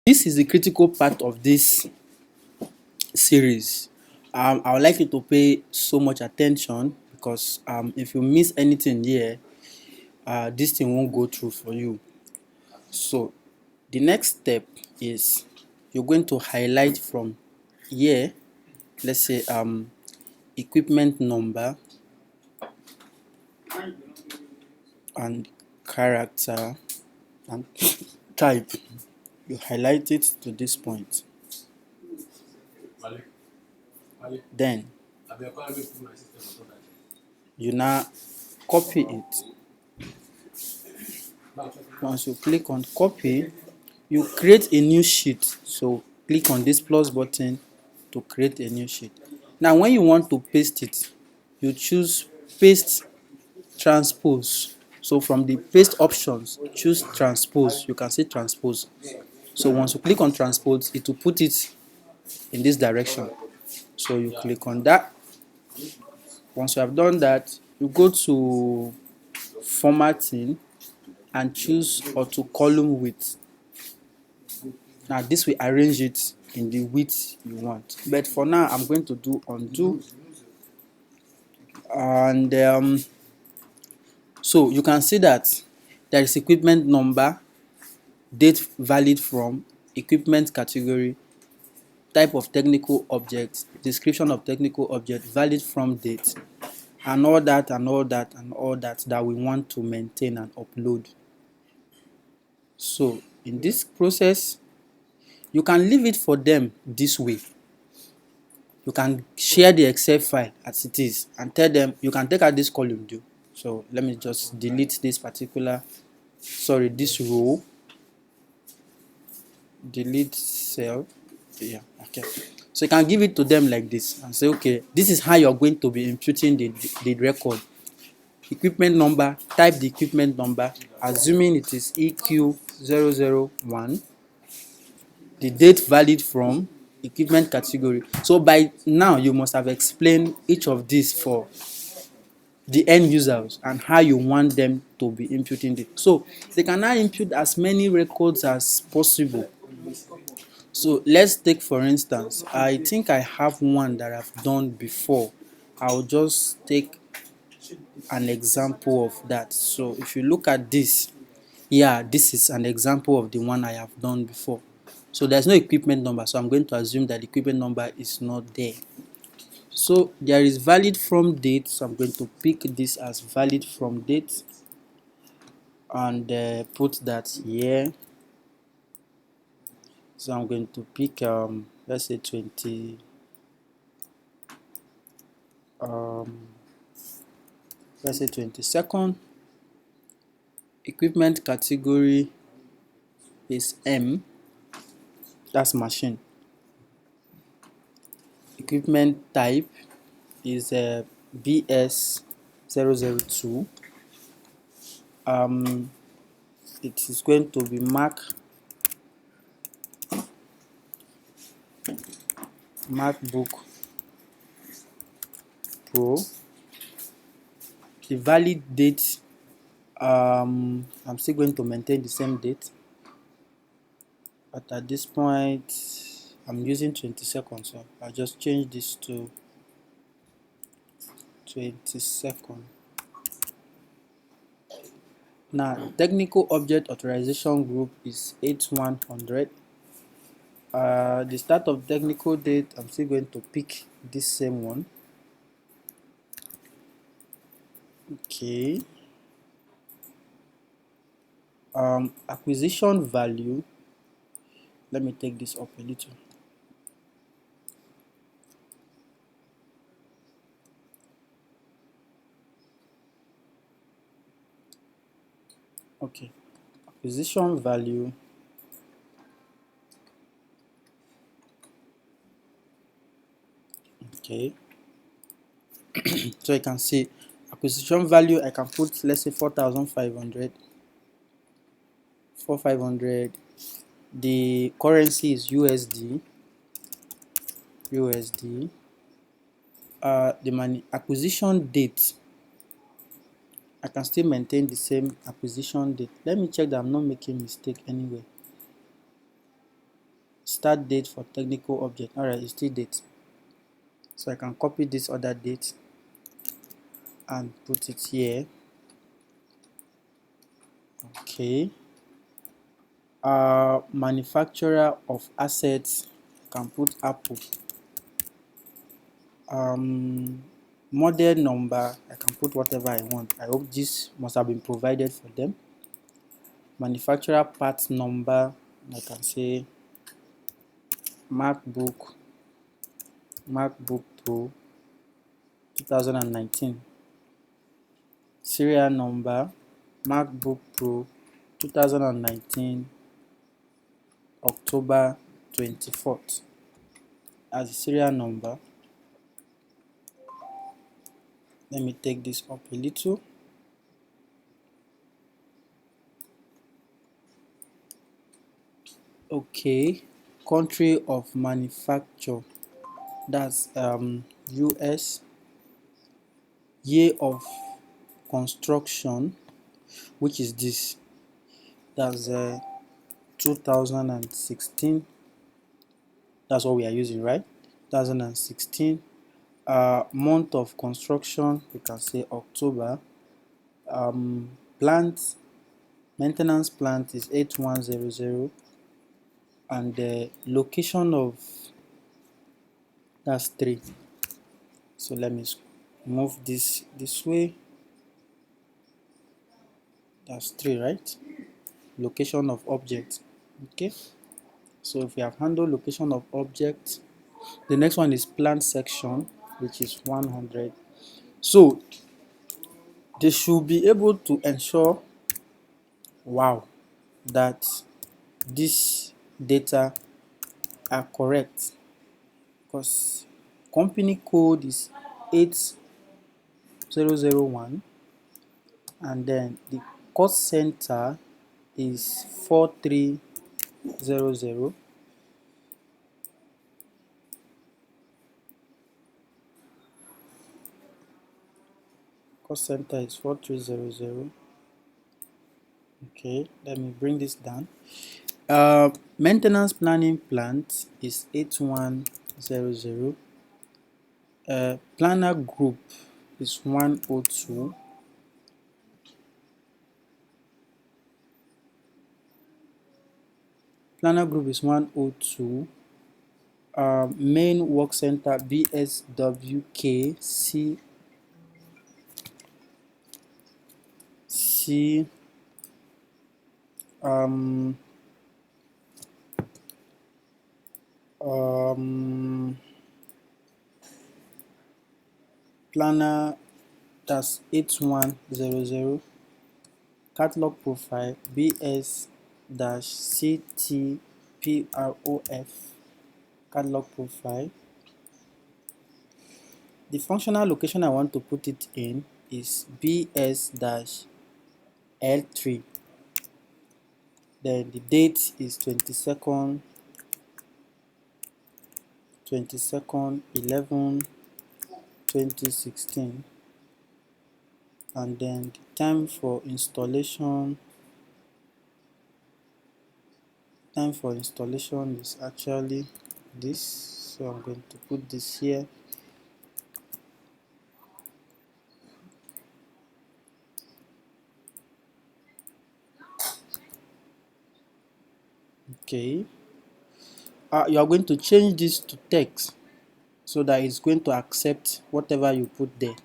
this is the critical part of this series. I would like you to pay so much attention because if you miss anything here, this thing won't go through for you. So the next step is you're going to highlight from here, let's say equipment number and character and type. You highlight it to this point. Then you now copy it. Once you click on copy, you create a new sheet. So click on this plus button to create a new sheet. Now when you want to paste it, you choose paste transpose. So from the paste options, choose transpose. You can see transpose. So once you click on transpose, it will put it in this direction. So you click on that. Once you have done that, you go to formatting and choose auto column width. Now this will arrange it in the width you want, but for now I'm going to do undo. And so you can see that there is equipment number, date valid from, equipment category, type of technical object, description of technical object, valid from date, and all that and all that and all that that we want to maintain and upload. So in this process, you can leave it for them this way. You can share the Excel file as it is and tell them you can take out this column due. So let me just delete this this row, delete cell. Yeah, okay. So you can give it to them like this and say, okay, this is how you're going to be imputing the record. Equipment number, type the equipment number, assuming it is EQ001, the date valid from, equipment category. So by now you must have explained each of these for the end users and how you want them to be imputing it. So they can now impute as many records as possible. So let's take, for instance, I think I have one that I've done before. I'll just take an example of that. So if you look at this, yeah, this is an example of the one I have done before. So there's no equipment number, so I'm going to assume that the equipment number is not there. So there is valid from date, so I'm going to pick this as valid from date and put that here. So I'm going to pick let's say 20 let's say 22nd. Equipment category is M, that's machine. Equipment type is BS002. It is going to be MacBook Pro. The valid date, I'm still going to maintain the same date, but at this point I'm using 22nd, so I'll just change this to 22nd. Now technical object authorization group is 8100. The start of technical date, I'm still going to pick this same one. Okay. Acquisition value, let me take this up a little. Okay, acquisition value, okay. So you can see acquisition value, I can put, let's say 4,500. 4,500. The currency is USD. The money acquisition date, I can still maintain the same acquisition date. Let me check that I'm not making mistake anyway. start date for technical object. Alright, it's still date. So I can copy this other date and put it here. Okay. Manufacturer of assets, I can put Apple. Model number, I can put whatever I want. I hope this must have been provided for them. Manufacturer part number, I can say MacBook Pro 2019. Serial number MacBook Pro 2019 October 24th as a serial number. Let me take this up a little. Okay, country of manufacture, that's US. Year of construction, which is this, that's 2016. That's what we are using, right? 2016. Month of construction, we can say October. Plant, maintenance plant is 8100, and the location of, that's 3. So let me move this way. That's 3, right? Location of object. Okay, so if we have handled location of object, the next one is plant section, which is 100. So they should be able to ensure, wow, that this data are correct, because company code is 8001, and then the cost center is 4300. Cost center is 4300. Okay, let me bring this down. Maintenance planning plant is 8100. Planner group is 102. Planner group is 102. Main work center BSWK C planner, that's 8100. Catalog profile BS-CTPROF. Catalog profile. The functional location I want to put it in is BS-L3. Then the date is 22nd 11 2016, and then the time for installation is actually this, so I'm going to put this here. Okay, you are going to change this to text so that it's going to accept whatever you put there.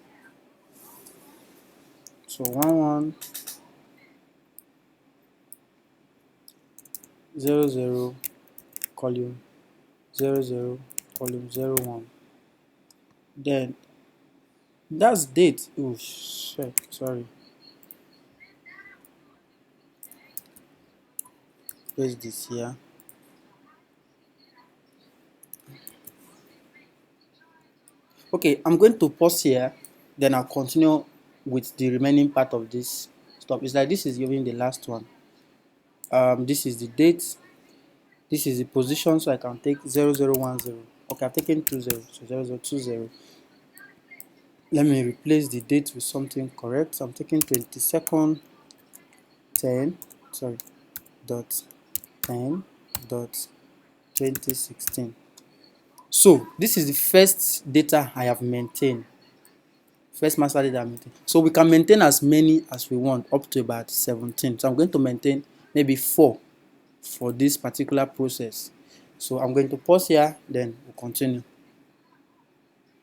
So 1100 column 00 column 01. Then that's date. Oh shit, sorry. Paste this here. Okay, I'm going to pause here, then I'll continue with the remaining part of this stuff. It's like this is even the last one. This is the date, this is the position, so I can take 0010. Okay, I've taken 20, so 0020. Let me replace the date with something correct. So I'm taking 22nd 10, sorry, dot 10 dot 2016. So this is the first data I have maintained. First master data I maintain. So we can maintain as many as we want, up to about 17. So I'm going to maintain maybe 4 for this particular process. So I'm going to pause here, then we'll continue.